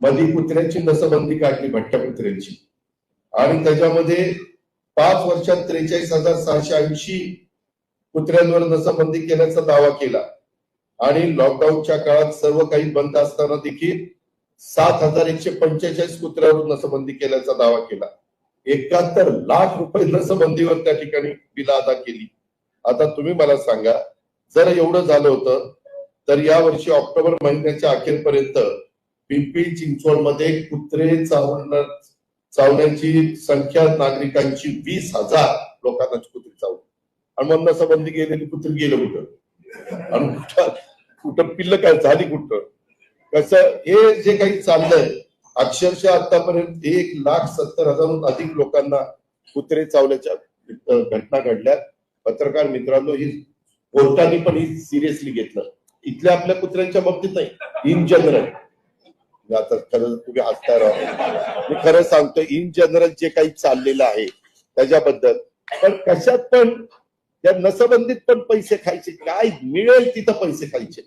मध्ये कुत्र्यांची नसबंदी काढली, भट्ट्या कुत्र्यांची, आणि त्याच्यामध्ये 5 वर्षात 43,680 कुत्र्यांवर नसबंदी केल्याचा दावा केला. आणि लॉकडाऊनच्या काळात सर्व काही बंद असताना देखील 7,145 कुत्र्यावर नसबंदी केल्याचा दावा केला. 71 लाख रुपये नसबंदीवर त्या ठिकाणी बिल अदा केली. आता तुम्ही मला सांगा, जर एवढं झालं होतं तर या वर्षी ऑक्टोबर महिन्याच्या अखेरपर्यंत पिंपरी चिंचवडमध्ये कुत्रे चावण्याची संख्या नागरिकांची 20,000 लोकांना कुत्रे चावली, आणि मग नसबंदी गेलेली कुत्रे गेलं कुठं, आणि कुठं पिल्ल काय झाली कुठं, कसं हे जे काही चाललंय, अक्षरशः आतापर्यंत 1,70,000 अधिक लोकांना कुत्रे चावल्याच्या घटना घडल्या. पत्रकार मित्रांनो, ही कोर्टाने पण ही सिरियसली घेतलं. इथल्या आपल्या कुत्र्यांच्या बाबतीत नाही, इन जनरल. आता खरं तुम्ही हसता राहा, मी खरं सांगतो, इन जनरल जे काही चाललेलं आहे त्याच्याबद्दल. पण कशात पण त्या नसबंदीत पण पैसे खायचे, काय मिळेल तिथं पैसे खायचे.